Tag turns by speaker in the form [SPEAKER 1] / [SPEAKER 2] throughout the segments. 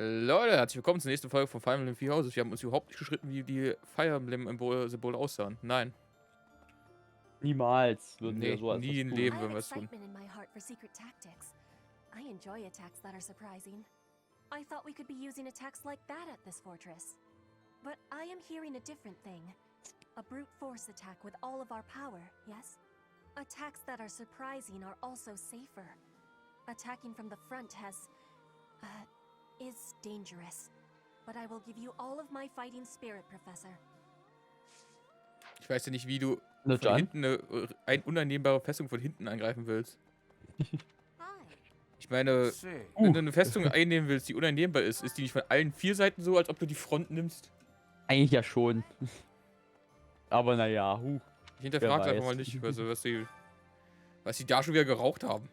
[SPEAKER 1] Leute, herzlich willkommen zur nächsten Folge von Fire Emblem 4 Houses. Wir haben uns überhaupt nicht geschritten, wie die Fire Emblem-Symbole aussahen. Nein.
[SPEAKER 2] Niemals würden wir
[SPEAKER 1] Nee,
[SPEAKER 2] so etwas
[SPEAKER 1] nie im
[SPEAKER 2] tun.
[SPEAKER 1] Leben würden wir es tun.
[SPEAKER 3] I enjoy attacks that are surprising. I thought we could be using attacks like that at this fortress. But I am hearing a different thing. A brute force attack with all of our power, yes? Attacks that are surprising are also safer. Attacking from the front is dangerous. But I will give you all of my fighting spirit, Professor.
[SPEAKER 1] Ich weiß ja nicht, wie du
[SPEAKER 2] Na,
[SPEAKER 1] von hinten eine uneinnehmbare Festung von hinten angreifen willst. Ich meine, wenn du eine Festung einnehmen willst, die uneinnehmbar ist, ist die nicht von allen 4 Seiten so, als ob du die Front nimmst?
[SPEAKER 2] Eigentlich ja schon. Aber naja,
[SPEAKER 1] Ich hinterfrage einfach mal nicht, was sie da schon wieder geraucht haben.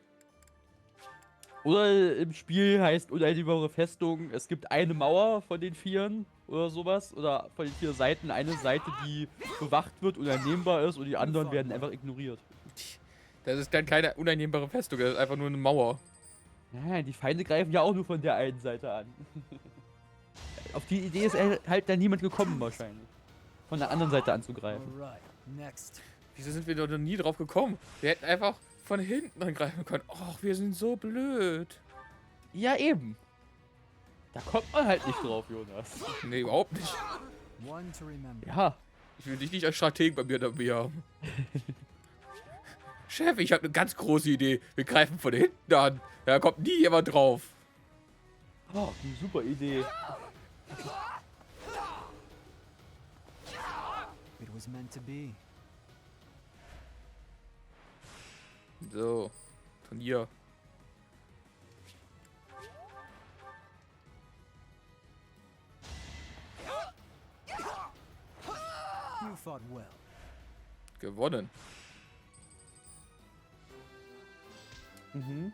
[SPEAKER 2] Oder im Spiel heißt uneinnehmbare Festung, es gibt eine Mauer von den 4 oder sowas. Oder von den 4 Seiten eine Seite, die bewacht wird, uneinnehmbar ist und die anderen werden einfach ignoriert.
[SPEAKER 1] Das ist dann keine uneinnehmbare Festung, das ist einfach nur eine Mauer.
[SPEAKER 2] Ja, die Feinde greifen ja auch nur von der einen Seite an. Auf die Idee ist halt dann niemand gekommen wahrscheinlich. Von der anderen Seite anzugreifen.
[SPEAKER 1] Wieso sind wir doch noch nie drauf gekommen? Wir hätten einfach von hinten angreifen können. Och, wir sind so blöd.
[SPEAKER 2] Ja, eben. Da kommt man halt nicht drauf, Jonas.
[SPEAKER 1] Nee, überhaupt nicht.
[SPEAKER 2] Ja.
[SPEAKER 1] Ich will dich nicht als Strateg bei mir dabei haben. Chef, ich habe eine ganz große Idee. Wir greifen von hinten an. Da kommt nie jemand drauf.
[SPEAKER 2] Oh, eine super Idee.
[SPEAKER 4] It was meant to be.
[SPEAKER 1] So, Turnier.
[SPEAKER 4] You fought well.
[SPEAKER 1] Gewonnen.
[SPEAKER 2] Mhm.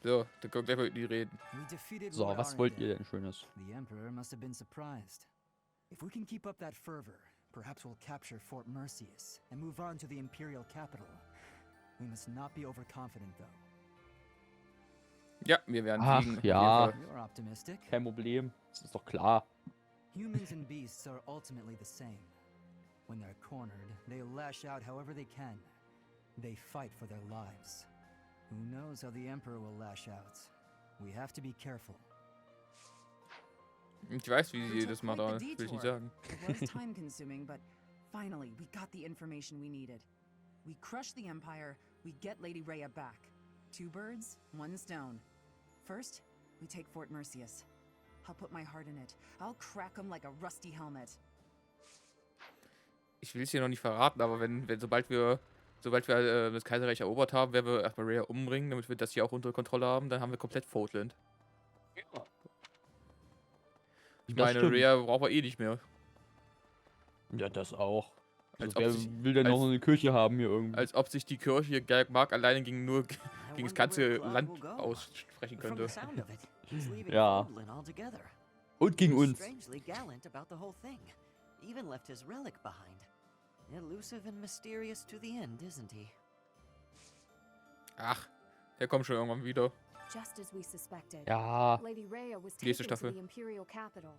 [SPEAKER 1] So, dann kommt gleich mal mit die reden.
[SPEAKER 4] We defeated
[SPEAKER 2] So,
[SPEAKER 4] Lord
[SPEAKER 2] was wollt ihr
[SPEAKER 4] Arndale.
[SPEAKER 2] denn Schönes?
[SPEAKER 4] The Emperor must have been surprised. If we can keep up that fervor, perhaps we'll capture Fort Mercius and move on to the Imperial capital. We must not be overconfident, though.
[SPEAKER 1] Ja, wir werden
[SPEAKER 2] Ach,
[SPEAKER 1] fliegen.
[SPEAKER 2] ja.
[SPEAKER 1] Auf jeden Fall.
[SPEAKER 4] You're optimistic.
[SPEAKER 2] Kein Problem. Das ist doch klar.
[SPEAKER 4] Humans and beasts are ultimately the same. When they're cornered, they lash out however they can. They fight for their lives. Who knows how the Emperor will lash out? We have to be careful.
[SPEAKER 1] Ich weiß, wie sie das macht, aber will ich nicht sagen.
[SPEAKER 5] It was time consuming, but finally we got the information we needed. We crush the Empire, we get Lady Rhea back. 2 birds, 1 stone. First, we take Fort Mercius. I'll put my heart in it. I'll crack him like a rusty helmet.
[SPEAKER 1] Ich will es hier noch nicht verraten, aber sobald wir das Kaiserreich erobert haben, werden wir erstmal Rhea umbringen, damit wir das hier auch unter Kontrolle haben. Dann haben wir komplett Fotland. Ich
[SPEAKER 2] Das
[SPEAKER 1] meine,
[SPEAKER 2] stimmt.
[SPEAKER 1] Rhea brauchen wir eh nicht mehr.
[SPEAKER 2] Ja, das auch.
[SPEAKER 1] Als
[SPEAKER 2] Also,
[SPEAKER 1] ob
[SPEAKER 2] wer
[SPEAKER 1] sich-
[SPEAKER 2] will denn noch
[SPEAKER 1] als-
[SPEAKER 2] eine Kirche haben hier irgendwie?
[SPEAKER 1] Als ob sich die Kirche Mark alleine gegen das
[SPEAKER 6] wonder
[SPEAKER 1] ganze
[SPEAKER 6] where Claude
[SPEAKER 1] Land
[SPEAKER 6] will go.
[SPEAKER 1] aussprechen
[SPEAKER 6] From
[SPEAKER 1] könnte.
[SPEAKER 6] the sound of it, he's leaving
[SPEAKER 2] Ja.
[SPEAKER 6] Fodlan altogether.
[SPEAKER 2] Und gegen
[SPEAKER 6] He's
[SPEAKER 2] uns.
[SPEAKER 6] strangely gallant about the whole thing. Even left his relic behind. Elusive and mysterious to the end, isn't he?
[SPEAKER 1] Ach, der kommt schon irgendwann wieder.
[SPEAKER 3] Just as we suspected.
[SPEAKER 2] Ja.
[SPEAKER 3] Lady Rhea was
[SPEAKER 1] Nächste
[SPEAKER 3] taken to
[SPEAKER 1] Staffel.
[SPEAKER 3] the Imperial capital.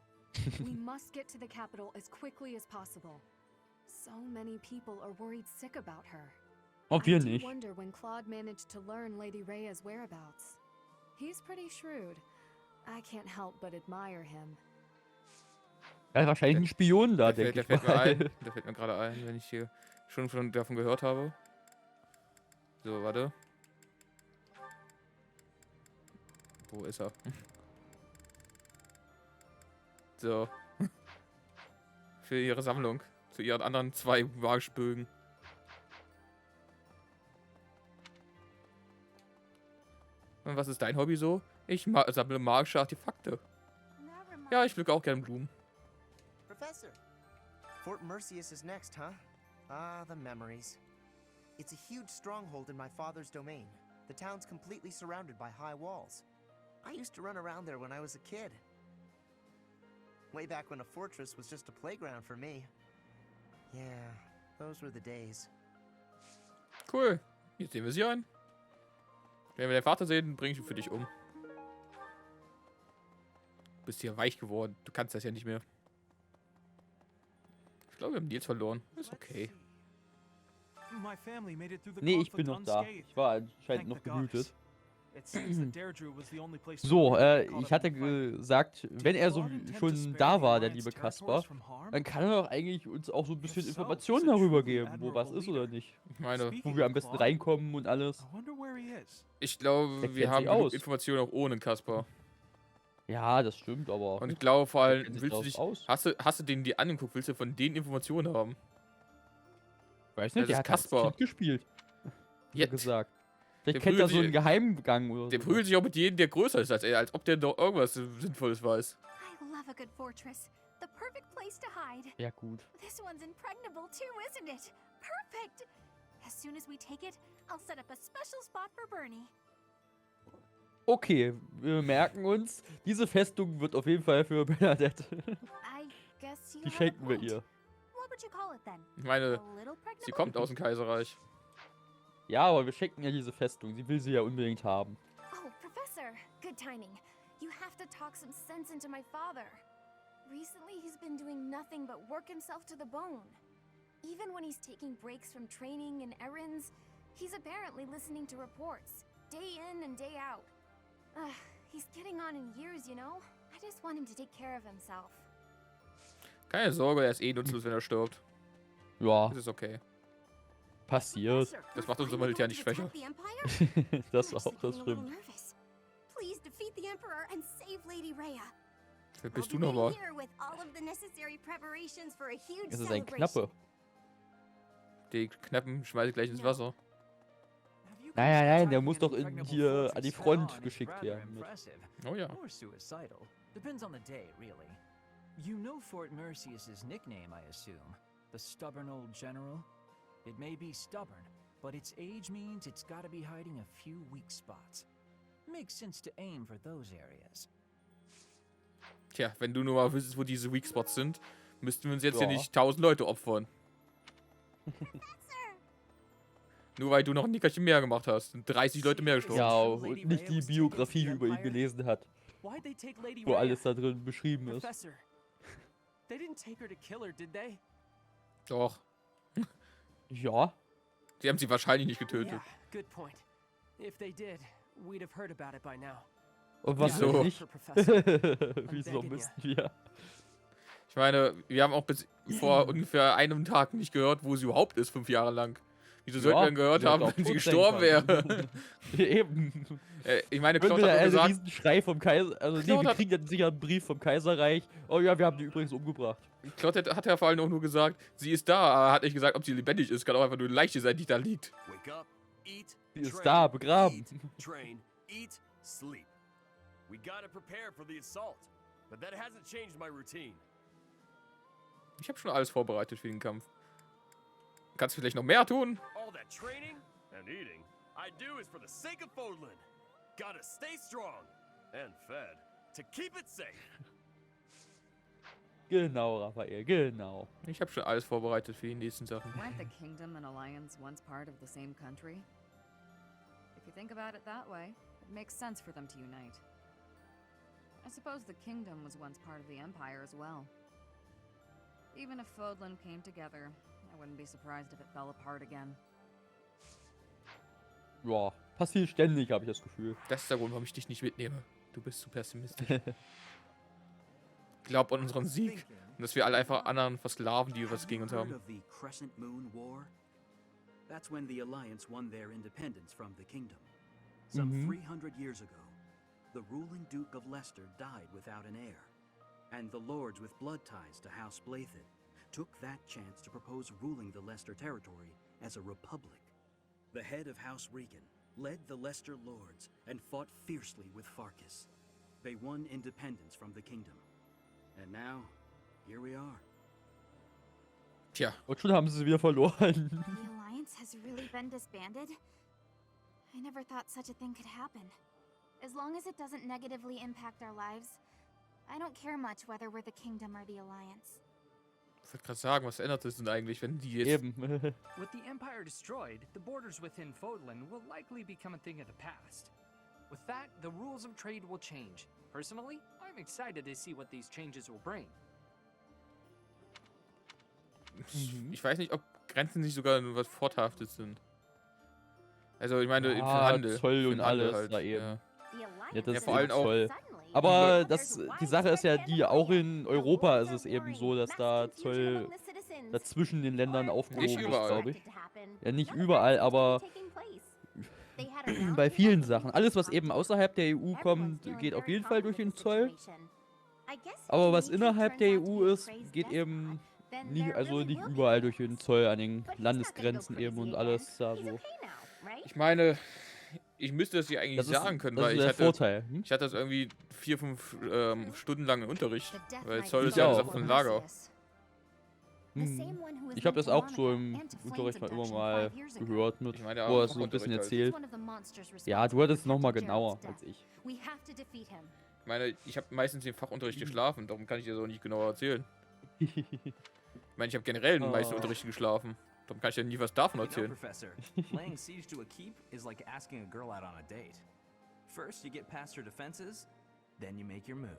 [SPEAKER 3] We must get to the capital as quickly as possible. So many people are worried sick about her.
[SPEAKER 2] Auch wir
[SPEAKER 3] I do
[SPEAKER 2] nicht.
[SPEAKER 3] wonder when Claude managed to learn Lady Rhea's whereabouts. He's pretty shrewd. I can't help but admire him.
[SPEAKER 2] Er ist wahrscheinlich ein Spion da,
[SPEAKER 1] Der
[SPEAKER 2] denke ich
[SPEAKER 1] fällt mir
[SPEAKER 2] mal.
[SPEAKER 1] ein. Der fällt mir gerade ein, wenn ich hier schon davon gehört habe. So, warte. Wo ist er? So. Für ihre Sammlung. Zu ihren anderen 2 Wagebögen. Und was ist dein Hobby so? Ich sammle magische Artefakte. Ja, ich pflücke auch gerne Blumen.
[SPEAKER 7] Professor, Fort Mercius is next, huh? Ah, the memories. It's a huge stronghold in my father's domain. The town's completely surrounded by high walls. I used to run around there when I was a kid. Way back when a fortress was just a playground for me. Yeah, those were the days.
[SPEAKER 1] Cool. Jetzt sehen wir sie ein. Wenn wir deinen Vater sehen, bringe ich ihn für dich um. bist hier weich geworden. Du kannst das ja nicht mehr. Ich glaube, wir haben Nils verloren. Ist okay.
[SPEAKER 2] Nee, ich bin noch da. Ich war anscheinend noch gemütet. So, ich hatte gesagt, wenn er so schon da war, der liebe Kasper, dann kann er doch eigentlich uns auch so ein bisschen Informationen darüber geben, wo was ist oder nicht.
[SPEAKER 1] Ich meine,
[SPEAKER 2] Wo wir am besten reinkommen und alles.
[SPEAKER 1] ich glaube,
[SPEAKER 2] Der
[SPEAKER 1] wir
[SPEAKER 2] kennt
[SPEAKER 1] haben
[SPEAKER 2] sich
[SPEAKER 1] genug
[SPEAKER 2] aus.
[SPEAKER 1] Informationen auch ohne Kasper.
[SPEAKER 2] Ja, das stimmt, aber
[SPEAKER 1] Und ich glaube vor allem,
[SPEAKER 2] kennt sich
[SPEAKER 1] willst du
[SPEAKER 2] daraus
[SPEAKER 1] dich,
[SPEAKER 2] aus.
[SPEAKER 1] hast du denen die angeguckt, willst du von denen Informationen haben?
[SPEAKER 2] weiß
[SPEAKER 1] das
[SPEAKER 2] nicht, der
[SPEAKER 1] ist
[SPEAKER 2] hat als
[SPEAKER 1] Kasper.
[SPEAKER 2] Kind gespielt. Hat
[SPEAKER 1] Ja,
[SPEAKER 2] er gesagt. Vielleicht
[SPEAKER 1] der
[SPEAKER 2] kennt er
[SPEAKER 1] prügelt
[SPEAKER 2] so einen
[SPEAKER 1] sich-
[SPEAKER 2] Geheimgang oder
[SPEAKER 1] Der
[SPEAKER 2] so.
[SPEAKER 1] prügelt sich auch mit jedem, der größer ist als er, als ob der doch irgendwas Sinnvolles weiß.
[SPEAKER 3] I love a good fortress. The perfect place to hide.
[SPEAKER 2] Ja, gut.
[SPEAKER 3] This one's impregnable too, isn't it? Perfect! As soon as we take it, I'll set up a special spot for Bernie.
[SPEAKER 2] Okay, wir merken uns, diese Festung wird auf jeden Fall für Bernadette.
[SPEAKER 3] I guess you
[SPEAKER 2] Die
[SPEAKER 3] have a
[SPEAKER 2] schenken wir
[SPEAKER 3] point.
[SPEAKER 2] ihr.
[SPEAKER 3] What would you call it then?
[SPEAKER 1] Ich meine,
[SPEAKER 3] A little pregnable?
[SPEAKER 1] sie kommt aus dem Kaiserreich.
[SPEAKER 2] Ja, aber wir schenken ihr diese Festung. Sie will sie ja unbedingt haben.
[SPEAKER 3] Oh, Professor, good timing. You have to talk some sense into my father. Recently, he's been doing nothing but work himself to the bone. Even when he's taking breaks from training and errands, he's apparently listening to reports, day in and day out. He's getting on in years, you know? I just want him to take care of himself.
[SPEAKER 1] Keine Sorge, er ist eh nutzlos, wenn er stirbt.
[SPEAKER 2] Ja,
[SPEAKER 1] Das ist okay.
[SPEAKER 2] passiert.
[SPEAKER 1] Das macht unser Militär nicht schwächer.
[SPEAKER 2] Das auch, das stimmt.
[SPEAKER 3] Please defeat the Emperor and save Lady Rhea.
[SPEAKER 1] Wer bist du nochmal?
[SPEAKER 2] Es ist ein Knappe.
[SPEAKER 1] Die Knappen schmeiße ich gleich ins Wasser.
[SPEAKER 2] Nein, der muss doch hier an die Front geschickt werden. Mit.
[SPEAKER 1] Oh ja.
[SPEAKER 6] Or suicidal. Depends on the day, really. You know Fort Mercius's nickname, I assume. The stubborn old general? It may be stubborn, but its age means it's gotta be hiding a few weak spots. Makes sense to aim for those areas.
[SPEAKER 1] Tja, wenn du nur mal wüsstest, wo diese Weak Spots sind, müssten wir uns jetzt
[SPEAKER 2] Ja.
[SPEAKER 1] hier nicht 1000 Leute opfern. Nur weil du noch ein Nickerchen mehr gemacht hast. Sind 30 Leute mehr gestorben.
[SPEAKER 2] Ja, und nicht die Biografie über ihn gelesen hat,
[SPEAKER 6] Why'd they take Lady
[SPEAKER 2] wo
[SPEAKER 6] Rhea?
[SPEAKER 2] alles da drin beschrieben ist.
[SPEAKER 6] Professor, they didn't take her to kill her, did they?
[SPEAKER 1] Doch.
[SPEAKER 2] Ja,
[SPEAKER 1] Sie haben sie wahrscheinlich nicht getötet.
[SPEAKER 6] Yeah, good point. If they did, we'd have heard about it by now.
[SPEAKER 2] und was
[SPEAKER 1] Wieso?
[SPEAKER 2] wenn nicht?
[SPEAKER 6] Professor.
[SPEAKER 2] Wieso müssten wir?
[SPEAKER 1] Ich meine, wir haben auch bis vor ungefähr einem Tag nicht gehört, wo sie überhaupt ist, 5 Jahre lang. Wieso sollten wir dann gehört
[SPEAKER 2] sie hätte
[SPEAKER 1] haben,
[SPEAKER 2] auch
[SPEAKER 1] wenn sie
[SPEAKER 2] tot sein
[SPEAKER 1] gestorben wäre?
[SPEAKER 2] können. Eben.
[SPEAKER 1] Ich meine,
[SPEAKER 2] Wenn
[SPEAKER 1] Claude
[SPEAKER 2] wir
[SPEAKER 1] hat nur
[SPEAKER 2] einen
[SPEAKER 1] gesagt,
[SPEAKER 2] riesen Schrei vom Kaiser, also nee,
[SPEAKER 1] Claude
[SPEAKER 2] wir
[SPEAKER 1] hat-
[SPEAKER 2] kriegen dann sicher einen Brief vom Kaiserreich. Oh ja, wir haben die übrigens umgebracht.
[SPEAKER 1] hat ja vor allem auch nur gesagt, sie ist da, aber hat nicht gesagt, ob sie lebendig ist. Kann auch einfach nur eine Leiche sein, die da liegt.
[SPEAKER 8] Wake up, eat,
[SPEAKER 2] Sie ist
[SPEAKER 8] train,
[SPEAKER 2] da, begraben.
[SPEAKER 8] train, eat, sleep. We gotta prepare for the assault, but that hasn't changed my routine.
[SPEAKER 1] Ich habe schon alles vorbereitet für den Kampf. Kannst du vielleicht noch mehr tun?
[SPEAKER 8] All that training and eating I do is for the sake of Fodlan. Gotta stay strong and fed to keep it safe.
[SPEAKER 2] Genau, Raphael, genau.
[SPEAKER 1] Ich habe schon alles vorbereitet für die nächsten Sachen.
[SPEAKER 5] Weren't the kingdom and alliance once part of the same country? If you think about it that way, it makes sense for them to unite. I suppose the kingdom was once part of the empire as well. Even if Fodlan came together, I wouldn't be surprised if it fell apart again.
[SPEAKER 2] Ja, passiert ständig, habe ich das Gefühl.
[SPEAKER 1] Das ist der Grund, warum ich dich nicht mitnehme. Du bist zu pessimistisch. Glaub an unseren Sieg. Und dass wir alle einfach anderen versklaven, die was gegen uns haben.
[SPEAKER 9] Of the Crescent Moon War? That's when the Alliance won their independence from the kingdom. Some 300 years ago, the ruling Duke of Leicester died without an heir, and the lords with blood ties to House Blythe took that chance to propose ruling the Leicester territory as a republic. The head of House Regan led the Leicester lords and fought fiercely with Farkas. They won independence from the kingdom. And now, here we are.
[SPEAKER 1] Tja,
[SPEAKER 2] Und schon haben sie wieder verloren.
[SPEAKER 3] The Alliance has really been disbanded? I never thought such a thing could happen. As long as it doesn't negatively impact our lives, I don't care much whether we're the Kingdom or the Alliance.
[SPEAKER 1] ich wollte gerade sagen, was ändert es denn eigentlich, wenn die jetzt...
[SPEAKER 2] Eben.
[SPEAKER 10] With the Empire destroyed, the borders within Fodlan will likely become a thing of the past. With that, the rules of trade will change. Personally, I'm excited to see what these changes will bring.
[SPEAKER 1] Ich weiß nicht, ob Grenzen nicht sogar was Vorteilhaftes sind. Also ich meine, im
[SPEAKER 2] Ja,
[SPEAKER 1] Handel.
[SPEAKER 2] Zoll
[SPEAKER 1] für
[SPEAKER 2] und
[SPEAKER 1] den Handel
[SPEAKER 2] alles da eben.
[SPEAKER 1] Ja.
[SPEAKER 2] Ja, das
[SPEAKER 1] Ja,
[SPEAKER 2] ist
[SPEAKER 1] vor allem
[SPEAKER 2] eben
[SPEAKER 1] auch-
[SPEAKER 2] Zoll. Aber die Sache ist ja die, auch in Europa ist es eben so, dass da Zoll dazwischen den Ländern aufgehoben
[SPEAKER 1] Nicht
[SPEAKER 2] ist,
[SPEAKER 1] überall.
[SPEAKER 2] glaube ich. Ja, nicht überall, aber bei vielen Sachen. Alles, was eben außerhalb der EU kommt, geht auf jeden Fall durch den Zoll. Aber was innerhalb der EU ist, geht eben nicht, also nicht überall durch den Zoll an den Landesgrenzen eben und alles da so.
[SPEAKER 1] Ich meine, ich müsste das hier eigentlich
[SPEAKER 2] Das ist,
[SPEAKER 1] sagen können,
[SPEAKER 2] das
[SPEAKER 1] weil
[SPEAKER 2] ist
[SPEAKER 1] ich
[SPEAKER 2] der
[SPEAKER 1] hatte,
[SPEAKER 2] Vorteil. Hm?
[SPEAKER 1] ich hatte das irgendwie 4, 5 Stunden lang im Unterricht. Weil Zoll
[SPEAKER 2] Ich
[SPEAKER 1] ist ja eine
[SPEAKER 2] auch.
[SPEAKER 1] Sache von Lager.
[SPEAKER 2] Ich habe das auch so im Unterricht mal immer mal gehört, mit,
[SPEAKER 1] Ich meine, ja,
[SPEAKER 2] wo er
[SPEAKER 1] auch
[SPEAKER 2] es so ein bisschen
[SPEAKER 1] Unterricht
[SPEAKER 2] erzählt. Ja, du hattest es nochmal genauer als ich.
[SPEAKER 1] Ich meine, ich habe meistens den Fachunterricht geschlafen, darum kann ich dir das auch nicht genauer erzählen. Ich meine, ich habe generell in den meisten Unterrichten geschlafen. Darum kann ich dir nie was davon
[SPEAKER 6] You know,
[SPEAKER 1] erzählen.
[SPEAKER 6] Professor, laying siege to a keep is like asking a girl out on a date. First, you get past her defenses, then you make your move.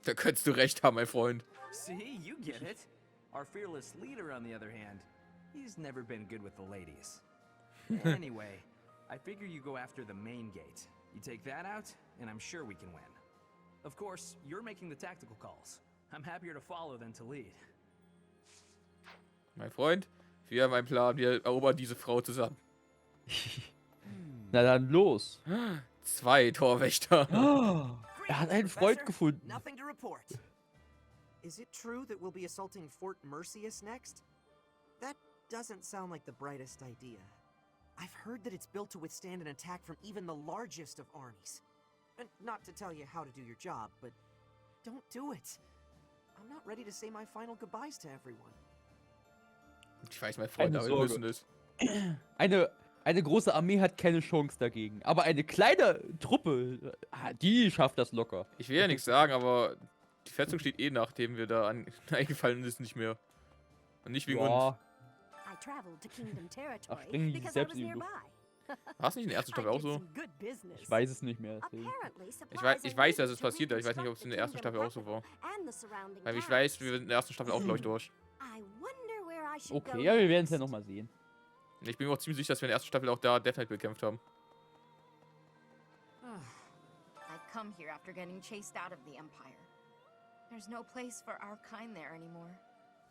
[SPEAKER 1] Da könntest du recht haben, mein Freund.
[SPEAKER 6] See, you get it. Our fearless leader, on the other hand, he's never been good with the ladies. Anyway, I figure you go after the main gate. You take that out, and I'm sure we can win. Of course, you're making the tactical calls. I'm happier to follow than to lead.
[SPEAKER 1] Mein Freund, wir haben einen Plan, wir erobern diese Frau zusammen.
[SPEAKER 2] Na dann los.
[SPEAKER 1] 2 Torwächter.
[SPEAKER 2] Er hat einen Freund gefunden.
[SPEAKER 7] Nothing to report. Is it true that we'll be assaulting Fort Mercius next? That doesn't sound like the brightest idea. I've heard that it's built to withstand an attack from even the largest of armies. And not to tell you how to do your job, but don't do it. I'm not ready to say my final goodbyes to everyone.
[SPEAKER 1] Ich weiß, mein Freund,
[SPEAKER 2] Keine
[SPEAKER 1] aber wir
[SPEAKER 2] Sorge.
[SPEAKER 1] müssen es.
[SPEAKER 2] Eine große Armee hat keine Chance dagegen. Aber eine kleine Truppe, die schafft das locker.
[SPEAKER 1] Ich will ja nichts sagen, aber die Festung steht eh, nachdem wir da eingefallen ist, nicht mehr. Und nicht wegen uns.
[SPEAKER 2] Ja,
[SPEAKER 3] I traveled to Kingdom Territory
[SPEAKER 2] springen die
[SPEAKER 3] because I was
[SPEAKER 2] selbst irgendwo.
[SPEAKER 3] nearby.
[SPEAKER 1] War es nicht in der ersten Staffel auch so?
[SPEAKER 2] Ich weiß es nicht mehr. deswegen.
[SPEAKER 1] Ich weiß, dass es passiert hat. Ich weiß nicht, ob es in der ersten Staffel auch so war. Weil ich weiß, wir sind in der ersten Staffel auch, glaube ich, durch.
[SPEAKER 2] Okay, ja, wir werden es ja nochmal sehen.
[SPEAKER 1] Ich bin mir auch ziemlich sicher, dass wir in der ersten Staffel auch da Death Knight bekämpft haben.
[SPEAKER 11] I've come here after getting chased out of the Empire. There's no place for our kind there anymore.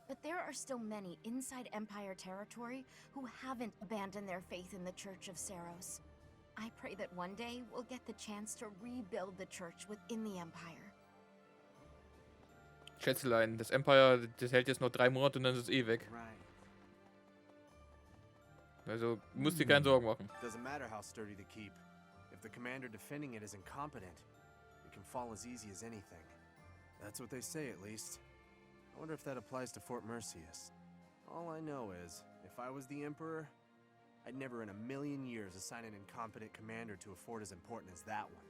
[SPEAKER 11] But there are still many inside Empire territory who haven't abandoned their faith in the Church of Saros. I pray that one day we'll get the chance to rebuild the church within the Empire.
[SPEAKER 1] Schätzelein, das Empire, das hält jetzt noch 3 Monate und dann ist es eh weg. Also, musst dir keine Sorgen machen.
[SPEAKER 12] Doesn't matter how sturdy the keep. If the commander defending it is incompetent, it can fall as easy as anything. That's what they say, at least. I wonder if that applies to Fort Mercius. All I know is, if I was the Emperor, I'd never in a million years assign an incompetent commander to a fort as important as that one.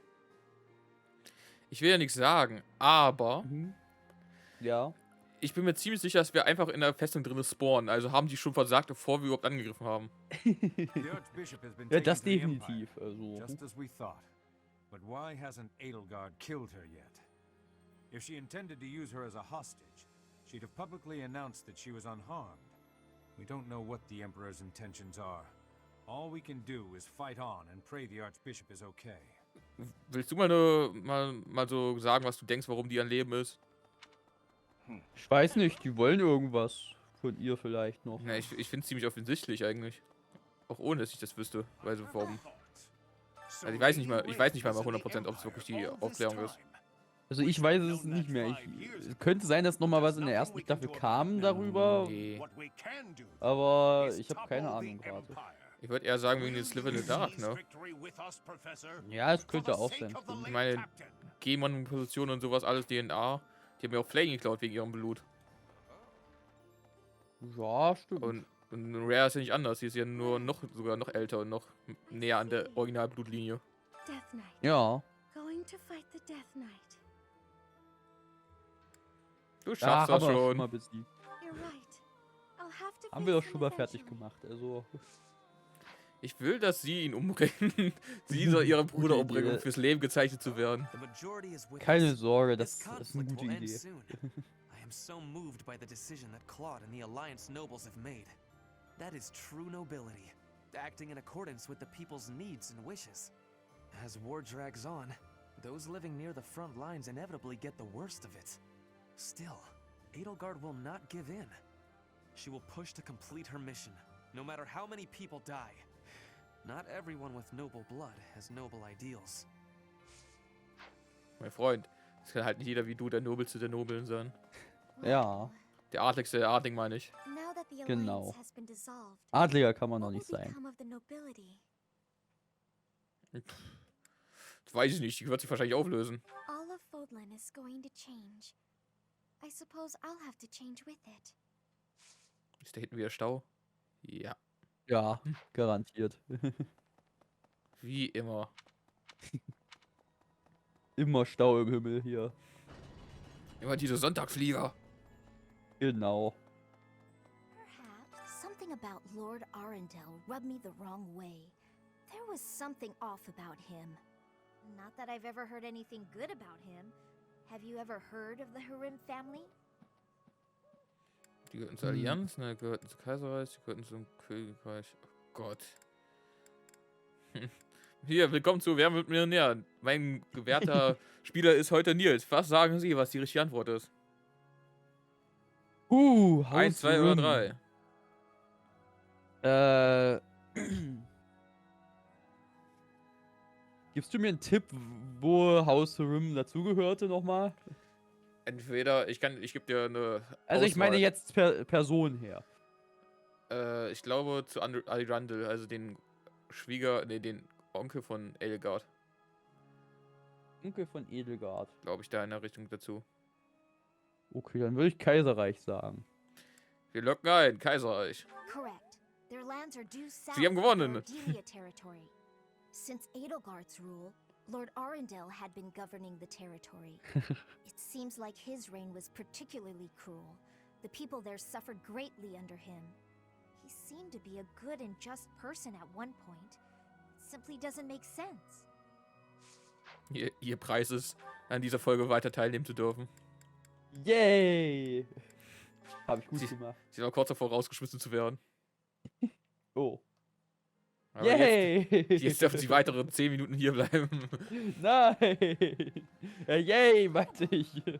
[SPEAKER 1] Ich will ja nichts sagen, aber
[SPEAKER 2] Ja.
[SPEAKER 1] ich bin mir ziemlich sicher, dass wir einfach in der Festung drin spawnen. Also haben die schon versagt, bevor wir überhaupt angegriffen haben.
[SPEAKER 2] Ja, das definitiv. Also.
[SPEAKER 13] Just as we thought. But why hasn't Edelgard killed her yet? If she intended to use her as a hostage, she'd have publicly announced that she was unharmed. We don't know what the Emperor's intentions are. All we can do is fight on and pray the Archbishop is okay.
[SPEAKER 1] Willst du mal so sagen, was du denkst, warum die an Leben ist?
[SPEAKER 2] Ich weiß nicht, die wollen irgendwas von ihr vielleicht noch.
[SPEAKER 1] Ja, ich finde es ziemlich offensichtlich eigentlich. Auch ohne, dass ich das wüsste. Also warum. Also ich weiß nicht mal 100%, ob es wirklich die Aufklärung ist.
[SPEAKER 2] Also ich weiß es nicht mehr. Es könnte sein, dass nochmal was in der ersten Staffel kam darüber.
[SPEAKER 1] Nee.
[SPEAKER 2] Aber ich habe keine Ahnung gerade.
[SPEAKER 1] Ich würde eher sagen, wegen den Sliver in the Dark, ne?
[SPEAKER 2] Ja, es könnte auch sein.
[SPEAKER 1] Ich meine, Genmanipulation und sowas, alles DNA. Die haben ja auch Flaying geklaut wegen ihrem Blut.
[SPEAKER 2] Ja, stimmt.
[SPEAKER 1] Und Rare ist ja nicht anders. Sie ist ja sogar noch älter und noch näher an der Originalblutlinie.
[SPEAKER 2] Ja.
[SPEAKER 1] Du schaffst das schon.
[SPEAKER 2] Haben wir doch schon mal fertig gemacht. Also.
[SPEAKER 1] Ich will, dass sie ihn umbringen. Sie soll ihren Bruder umbringen, um fürs Leben gezeichnet zu werden.
[SPEAKER 2] Keine Sorge, das ist eine gute Idee.
[SPEAKER 7] I am so moved by the decision that Claude and the Alliance nobles have made. That is true nobility, acting in accordance with the people's needs and wishes. As war drags on, those living near the front lines inevitably get the worst of it. Still, Edelgard will not give in. She will push to complete her mission, no matter how many people die. Not everyone with noble blood has noble ideals.
[SPEAKER 1] Mein Freund, es kann halt nicht jeder wie du der Nobelste der Nobeln sein.
[SPEAKER 2] Ja.
[SPEAKER 1] Der Adligste der Adligen, meine ich.
[SPEAKER 2] Genau. Adliger kann man noch nicht sein.
[SPEAKER 1] Das weiß ich nicht, die wird sich wahrscheinlich auflösen.
[SPEAKER 3] All of Fodlan is going to change. I suppose I'll have to change with it.
[SPEAKER 1] Ist da hinten wieder Stau? Ja.
[SPEAKER 2] Ja, garantiert.
[SPEAKER 1] Wie immer.
[SPEAKER 2] Immer Stau im Himmel hier.
[SPEAKER 1] Immer diese Sonntagsflieger.
[SPEAKER 2] Genau.
[SPEAKER 3] Perhaps something about Lord Arundel rubbed me the wrong way. There was something off about him. Not that I've ever heard anything good about him. Have you ever heard of the Hurin family?
[SPEAKER 1] Die gehörten zur Allianz, ne, gehörten zum Kaiserreich, die gehörten zum Königreich. Oh Gott. Hier, willkommen zu Wer wird Millionär? Mein gewährter Spieler ist heute Nils. Was sagen Sie, was die richtige Antwort ist? 1, 2 oder 3?
[SPEAKER 2] Gibst du mir einen Tipp, wo Haus Rim dazugehörte nochmal?
[SPEAKER 1] Entweder, ich gebe dir eine
[SPEAKER 2] Also ich meine jetzt Person her.
[SPEAKER 1] Ich glaube zu Arundel, also den den Onkel von Edelgard.
[SPEAKER 2] Onkel von Edelgard.
[SPEAKER 1] Glaube ich da in der Richtung dazu.
[SPEAKER 2] Okay, dann würde ich Kaiserreich sagen.
[SPEAKER 1] Wir locken ein, Kaiserreich. Sie haben gewonnen.
[SPEAKER 3] Since Edelgard's rule, Lord Arundel had been governing the territory. It seems like his reign was particularly cruel. The people there suffered greatly under him. He seemed to be a good and just person at one point. It simply doesn't make sense.
[SPEAKER 1] Ihr Preis ist, an dieser Folge weiter teilnehmen zu dürfen.
[SPEAKER 2] Yay! Hab ich gut gemacht.
[SPEAKER 1] Sie war kurz davor rausgeschmissen zu werden.
[SPEAKER 2] Oh.
[SPEAKER 1] Aber yay! Jetzt dürfen sie weitere 10 Minuten hier bleiben.
[SPEAKER 2] Nein! Yay, meinte ich.
[SPEAKER 5] The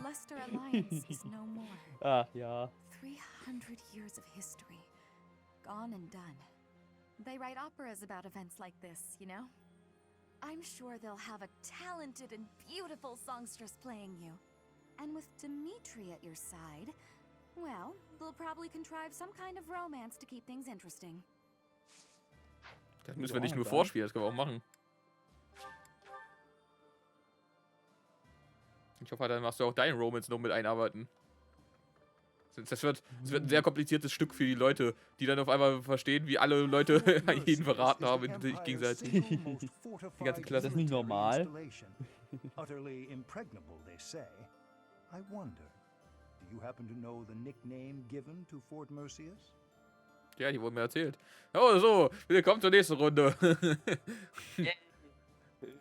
[SPEAKER 5] Leicester Alliance is no more.
[SPEAKER 2] Ach ja.
[SPEAKER 5] 300 years of history. Gone and done. They write operas about events like this, you know? I'm sure they'll have a talented and beautiful songstress playing you. And with Dimitri at your side, well, they'll probably contrive some kind of romance to keep things interesting.
[SPEAKER 1] Das müssen wir nicht nur vorspielen, das können wir auch machen. Ich hoffe, dann machst du auch deinen Romance noch mit einarbeiten. Das wird ein sehr kompliziertes Stück für die Leute, die dann auf einmal verstehen, wie alle Leute jeden verraten haben in sich gegenseitig. Die ganze Klasse.
[SPEAKER 2] Das ist nicht normal.
[SPEAKER 14] Utterly impregnable, they say. I wonder, do you happen to know the nickname given to Fort Mercius?
[SPEAKER 1] Ja, die wurden mir erzählt. Oh, so, willkommen zur nächsten Runde.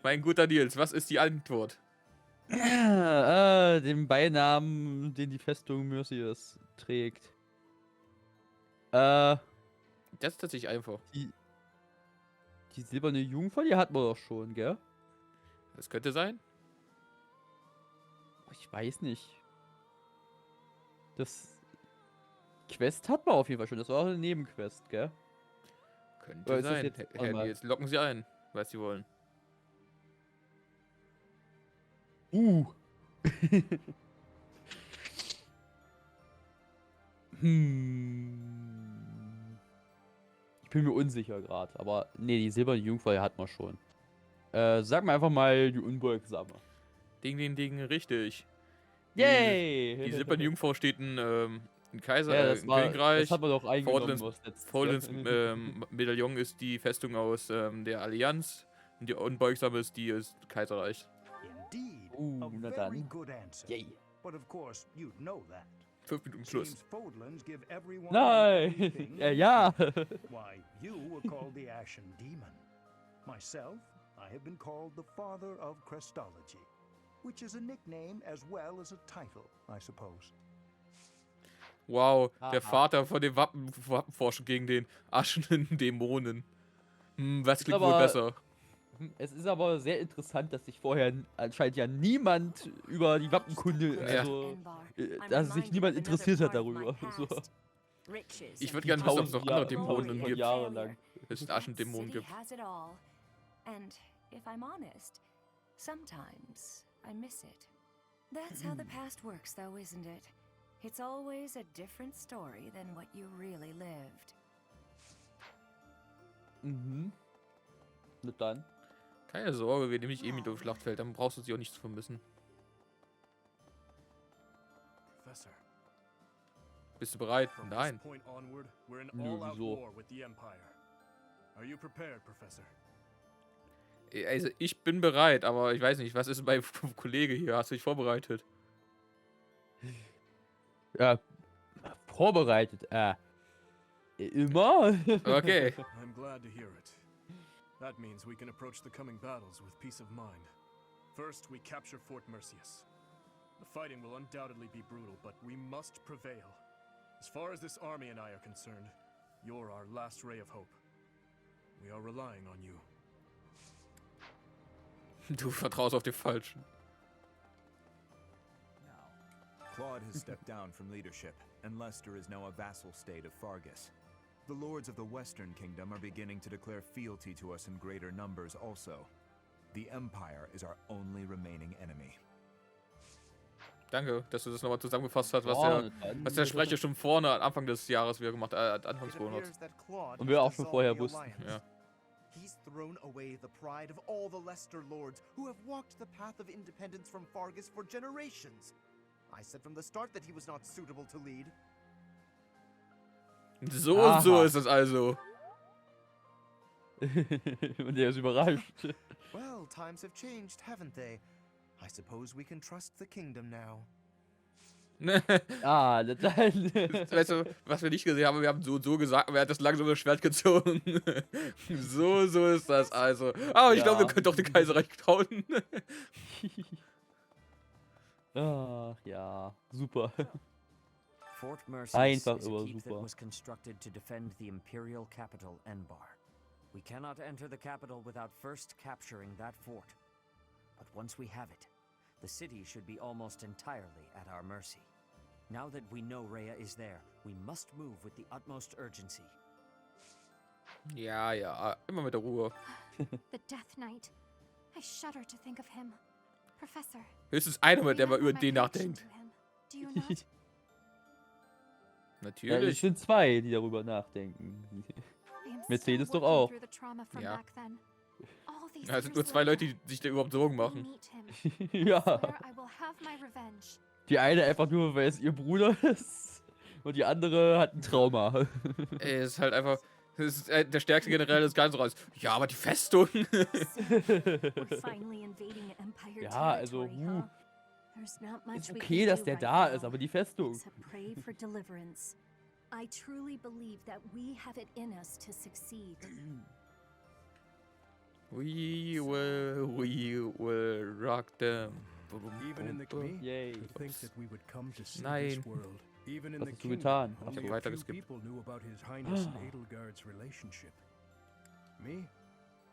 [SPEAKER 1] Mein guter Nils, was ist die Antwort?
[SPEAKER 2] Den Beinamen, den die Festung Mercius trägt.
[SPEAKER 1] Das ist tatsächlich einfach.
[SPEAKER 2] Die silberne Jungfer, die hatten wir doch schon, gell?
[SPEAKER 1] Das könnte sein.
[SPEAKER 2] Ich weiß nicht. Das Quest hat man auf jeden Fall schon. Das war auch eine Nebenquest, gell?
[SPEAKER 1] Könnte sein. Jetzt locken sie ein, was sie wollen.
[SPEAKER 2] Ich bin mir unsicher gerade, aber nee, die silberne Jungfrau hat man schon. Sag mal einfach mal die Unbeugsame.
[SPEAKER 1] Ding, ding, ding, richtig.
[SPEAKER 2] Yay!
[SPEAKER 1] Die silberne Jungfrau steht in Kaiser,
[SPEAKER 2] ja,
[SPEAKER 1] im Königreich.
[SPEAKER 2] Das haben wir doch eingenommen.
[SPEAKER 1] Fodlans Medaillon ist die Festung aus der Allianz. Und die Unbeugsame ist die Kaiserreich.
[SPEAKER 14] Indeed.
[SPEAKER 2] Na dann.
[SPEAKER 14] Good answer.
[SPEAKER 2] Yay.
[SPEAKER 14] But of course, you'd know that.
[SPEAKER 1] 5 Minuten Schluss.
[SPEAKER 14] Seems Fodlands give everyone
[SPEAKER 2] Nein!
[SPEAKER 14] everything
[SPEAKER 2] Ja!
[SPEAKER 14] Why, you were called the Ashen Demon. Myself, I have been called the Father of Crestology, which is a nickname as well as a title, I suppose.
[SPEAKER 1] Wow, der
[SPEAKER 2] Aha.
[SPEAKER 1] Vater von dem Wappenforschen gegen den aschenden Dämonen. Was klingt wohl
[SPEAKER 2] aber-
[SPEAKER 1] besser?
[SPEAKER 2] Es ist aber sehr interessant, dass sich vorher anscheinend ja niemand über die Wappenkunde,
[SPEAKER 1] Ja.
[SPEAKER 2] also, dass sich niemand interessiert hat darüber. So.
[SPEAKER 1] Ich würde gerne wissen, ob es noch andere
[SPEAKER 2] Tausend
[SPEAKER 1] Dämonen
[SPEAKER 2] von
[SPEAKER 1] gibt.
[SPEAKER 2] Jahren lang.
[SPEAKER 1] Es Aschendämonen gibt.
[SPEAKER 15] has it all. And if I'm honest, sometimes I miss it. That's how the past works though, isn't it? It's always a different story than what you really lived.
[SPEAKER 2] Mhm. Na dann.
[SPEAKER 1] Keine Sorge, wir nehmen dich eh mit aufs Schlachtfeld, dann brauchst du sie auch nicht zu vermissen.
[SPEAKER 8] Professor.
[SPEAKER 1] Bist du bereit?
[SPEAKER 8] From
[SPEAKER 1] Nein.
[SPEAKER 8] this point onward, we're in
[SPEAKER 2] Nö,
[SPEAKER 8] all-out
[SPEAKER 2] wieso?
[SPEAKER 8] war with the Empire. Are you prepared, Professor?
[SPEAKER 1] Also, ich bin bereit, aber ich weiß nicht, was ist bei Kollege hier? Hast du dich vorbereitet?
[SPEAKER 2] Ja, vorbereitet, immer?
[SPEAKER 1] Okay.
[SPEAKER 8] I'm glad to hear it. That means we can approach the coming battles with peace of mind. First, we capture Fort Mercius. The fighting will undoubtedly be brutal, but we must prevail. As far as this army and I are concerned, you're our last ray of hope. We are relying on you.
[SPEAKER 1] Du vertraust auf den Falschen.
[SPEAKER 16] Claude has stepped down from leadership, and Leicester is now a vassal state of Fargus. The lords of the Western Kingdom are beginning to declare fealty to us in greater numbers also. The Empire is our only remaining enemy.
[SPEAKER 1] Danke, dass du das nochmal zusammengefasst hast,
[SPEAKER 2] Ja,
[SPEAKER 1] was der Sprecher schon vorne am Anfang des Jahres wieder gemacht hat,
[SPEAKER 7] It
[SPEAKER 1] Anfangsmonats.
[SPEAKER 7] appears that Claude
[SPEAKER 2] Und wir
[SPEAKER 7] has
[SPEAKER 2] auch schon
[SPEAKER 7] dissolved
[SPEAKER 2] vorher
[SPEAKER 7] the
[SPEAKER 2] wussten.
[SPEAKER 7] alliance.
[SPEAKER 1] Ja.
[SPEAKER 7] He's thrown away the pride of all the Leicester lords who have walked the path of independence from Fargus for generations. I said from the start that he was not suitable to lead.
[SPEAKER 1] So
[SPEAKER 2] Aha.
[SPEAKER 1] ist es also.
[SPEAKER 2] Und der ist überrascht.
[SPEAKER 7] Well, times have changed, haven't they? I suppose we can trust the kingdom now.
[SPEAKER 2] Ah, dann.
[SPEAKER 1] Weißt du, was wir nicht gesehen haben, wir haben so gesagt, aber er hat das langsame Schwert gezogen. so ist das also. Aber ich glaube, wir können doch dem Kaiserreich trauen.
[SPEAKER 2] Ach ja, super.
[SPEAKER 6] Fort Mercius
[SPEAKER 2] Einfach
[SPEAKER 6] is a
[SPEAKER 2] immer
[SPEAKER 6] keep that
[SPEAKER 2] super.
[SPEAKER 6] was constructed to defend the imperial capital, Enbar. We cannot enter the capital without first capturing that fort. But once we have it, the city should be almost entirely at our mercy. Now that we know Rhea is there, we must move with the utmost urgency.
[SPEAKER 1] Ja, immer mit der Ruhe.
[SPEAKER 3] The Death Knight. I shudder to think of him. Professor.
[SPEAKER 1] Höchstens einer, der mal
[SPEAKER 3] remember
[SPEAKER 1] über
[SPEAKER 3] my
[SPEAKER 1] den
[SPEAKER 3] connection
[SPEAKER 1] nachdenkt.
[SPEAKER 3] to him. Do you not?
[SPEAKER 2] Ja, es
[SPEAKER 1] Natürlich.
[SPEAKER 2] sind zwei, die darüber nachdenken.
[SPEAKER 3] I am
[SPEAKER 2] Mercedes
[SPEAKER 3] still
[SPEAKER 2] doch auch.
[SPEAKER 3] working through the trauma from
[SPEAKER 1] Ja.
[SPEAKER 3] back then. All these
[SPEAKER 1] Ja, es sind
[SPEAKER 3] years
[SPEAKER 1] nur zwei Leute,
[SPEAKER 3] later,
[SPEAKER 1] die sich da überhaupt Sorgen
[SPEAKER 3] I
[SPEAKER 1] machen.
[SPEAKER 3] meet him.
[SPEAKER 2] Ja.
[SPEAKER 3] Swear I will have my revenge.
[SPEAKER 2] Die eine einfach nur, weil es ihr Bruder ist. Und die andere hat ein Trauma.
[SPEAKER 1] Ey, es ist halt einfach. Es ist der stärkste General des ganzen Reichs. Ja, aber die Festung.
[SPEAKER 3] We're finally invading Empire
[SPEAKER 2] Ja, also,
[SPEAKER 3] territory, huh? There's not much
[SPEAKER 2] Ist
[SPEAKER 3] we
[SPEAKER 2] okay,
[SPEAKER 3] can
[SPEAKER 2] dass
[SPEAKER 3] do
[SPEAKER 2] der
[SPEAKER 3] right
[SPEAKER 2] da
[SPEAKER 3] now
[SPEAKER 2] ist, aber die Festung.
[SPEAKER 3] except pray for deliverance. I truly believe that we have it in us to succeed.
[SPEAKER 1] We will rock them.
[SPEAKER 14] Even in the
[SPEAKER 2] Yay.
[SPEAKER 14] to think that we would come to see
[SPEAKER 1] Nein.
[SPEAKER 14] this world. Even in
[SPEAKER 2] Was
[SPEAKER 14] the
[SPEAKER 2] hast du
[SPEAKER 14] kingdom,
[SPEAKER 2] getan?
[SPEAKER 1] Hab
[SPEAKER 14] only a
[SPEAKER 1] weiter
[SPEAKER 14] few
[SPEAKER 1] geskippt.
[SPEAKER 14] people knew about His Highness and Edelgard's relationship. Me,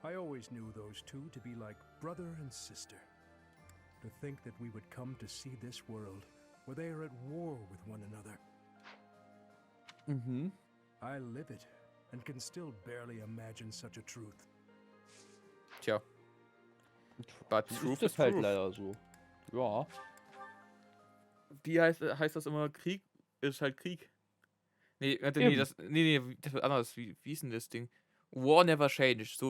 [SPEAKER 14] I always knew those two to be like brother and sister. To think that we would come to see this world where they are at war with one another.
[SPEAKER 2] Mhm.
[SPEAKER 14] I live it and can still barely imagine such a truth.
[SPEAKER 1] Tja. But truth
[SPEAKER 2] Ist
[SPEAKER 1] is
[SPEAKER 2] halt
[SPEAKER 1] truth.
[SPEAKER 2] leider so. Ja.
[SPEAKER 1] Wie heißt das immer? Krieg ist halt Krieg. Nee, das wird anders. Wie ist denn das Ding? War never changed,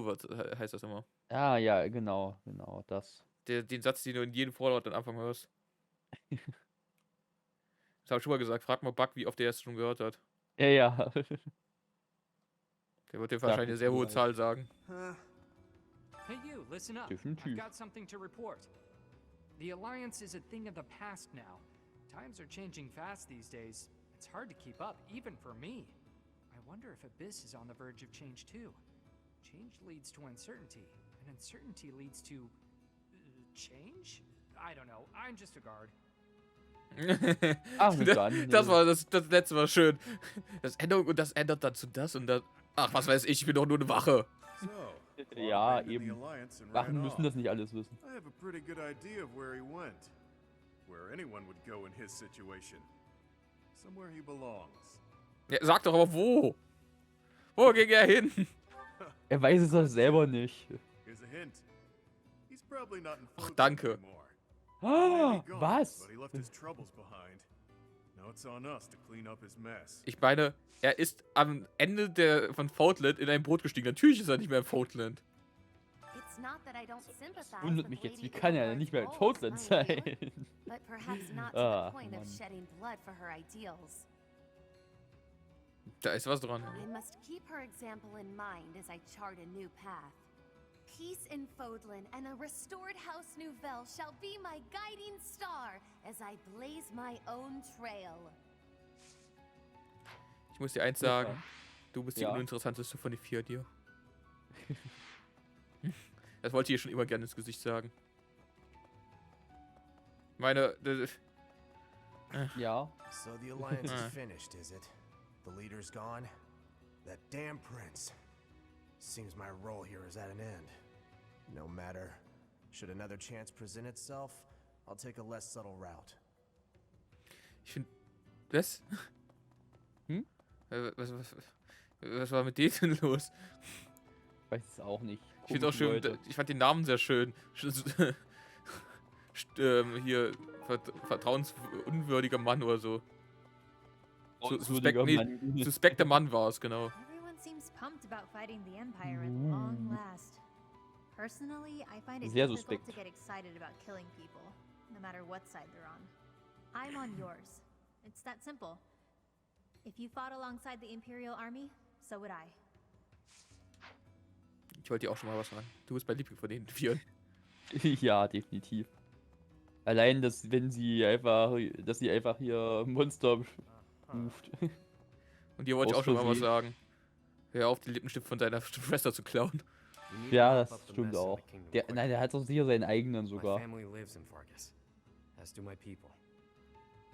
[SPEAKER 1] heißt das immer.
[SPEAKER 2] Ah, ja, genau, das.
[SPEAKER 1] Den Satz, den du in jedem Fallout am Anfang hörst. Das habe ich schon mal gesagt. Frag mal Buck, wie oft der es schon gehört hat.
[SPEAKER 2] Ja.
[SPEAKER 1] Der wird dir wahrscheinlich eine sehr hohe Zahl sagen.
[SPEAKER 10] Hey you, listen up.
[SPEAKER 2] Definitiv.
[SPEAKER 10] I've got something to report. The Alliance is a thing of the past now. Times are changing fast these days. It's hard to keep up, even for me. I wonder if Abyss is on the verge of change too. Change leads to uncertainty, and uncertainty leads to... change? I don't know. I'm just a guard.
[SPEAKER 2] Ach, dann.
[SPEAKER 1] Das letzte war schön. Das Änderung und das ändert dazu das und das. Ach, was weiß ich bin doch nur eine Wache.
[SPEAKER 2] Ja, eben. Wachen müssen das nicht alles wissen.
[SPEAKER 8] I have a pretty good idea of where he went. Where anyone would go in his situation. Somewhere he belongs.
[SPEAKER 1] Ja, sag doch aber wo. Wo ging er hin?
[SPEAKER 2] Er weiß es doch selber nicht.
[SPEAKER 8] Here's a hint. He's probably not in
[SPEAKER 1] Ach, danke.
[SPEAKER 8] anymore.
[SPEAKER 2] Ah, was?
[SPEAKER 8] But he left his troubles behind. Now it's on us to clean up his mess.
[SPEAKER 1] Ich meine, er ist am Ende von Foutland in ein Boot gestiegen. Natürlich ist er nicht mehr in Foutland.
[SPEAKER 2] Das wundert mich jetzt, wie kann er denn nicht mehr in Foutland sein? Ah, Mann.
[SPEAKER 1] Da ist was dran.
[SPEAKER 3] I must keep her example in mind as I chart a new path. Peace in Fodlan and a restored House Nouvelle shall be my guiding star as I blaze my own trail.
[SPEAKER 1] Ich muss dir eins sagen. Du bist die uninteressanteste von den 4 dir. Das wollte ich ihr schon immer gerne ins Gesicht sagen. Meine...
[SPEAKER 2] Ja.
[SPEAKER 12] So the alliance is finished, is it? The leader's gone? That damn prince. Seems my role here is at an end. No matter. Should another chance present itself, I'll take a less subtle route.
[SPEAKER 1] Ich finde... Was?
[SPEAKER 2] Hm?
[SPEAKER 1] Was war mit denen denn los?
[SPEAKER 2] Weiß es auch nicht.
[SPEAKER 1] Ich finde auch schön, ich fand den Namen sehr schön. Hier, vertrauensunwürdiger Mann oder so. Suspekter Mann war es, genau.
[SPEAKER 17] Everyone seems pumped about fighting the Empire at long last. Personally, I find it
[SPEAKER 2] Sehr
[SPEAKER 17] difficult
[SPEAKER 2] suspekt.
[SPEAKER 17] to get excited about killing people, no matter what side they're on. I'm on yours. It's that simple. If you fought alongside the Imperial Army, so would I.
[SPEAKER 1] Ich wollte dir auch schon mal was sagen. Du bist mein Liebling von den 4.
[SPEAKER 2] Ja, definitiv. Allein, dass sie einfach hier Monster ruft.
[SPEAKER 1] Und dir wollte ich auch schon mal was sagen. Hör auf, den Lippenstift von deiner Schwester zu klauen.
[SPEAKER 2] Ja, das stimmt auch. Nein, der hat doch sicher seinen eigenen sogar.
[SPEAKER 18] My family lives in Fargus, as do my people.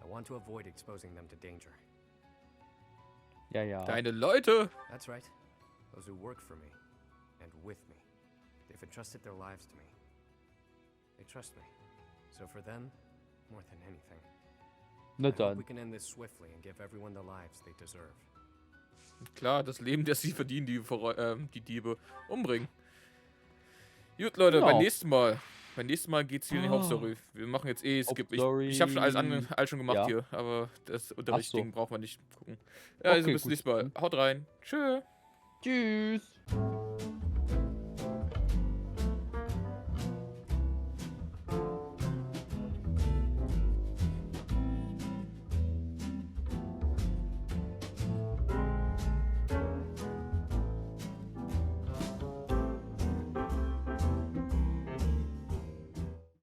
[SPEAKER 18] I want to avoid exposing them to danger.
[SPEAKER 2] Ja, ja.
[SPEAKER 1] Deine Leute!
[SPEAKER 18] That's right. Those who work for me and with me. They've entrusted their lives to me. They trust me. So for them, more than anything,
[SPEAKER 2] Na
[SPEAKER 18] I hope
[SPEAKER 2] dann.
[SPEAKER 18] we can end this swiftly and give everyone the lives they deserve.
[SPEAKER 1] Klar, das Leben, das sie verdienen, die Diebe umbringen. Gut, Leute,
[SPEAKER 2] Genau.
[SPEAKER 1] Beim nächsten Mal geht's hier in die Hauptstory. Wir machen jetzt Skip. Ich habe schon alles schon gemacht hier, aber das Unterrichtsding braucht man nicht gucken. Ja, also bis zum nächsten Mal. Haut rein. Tschö.
[SPEAKER 2] Tschüss.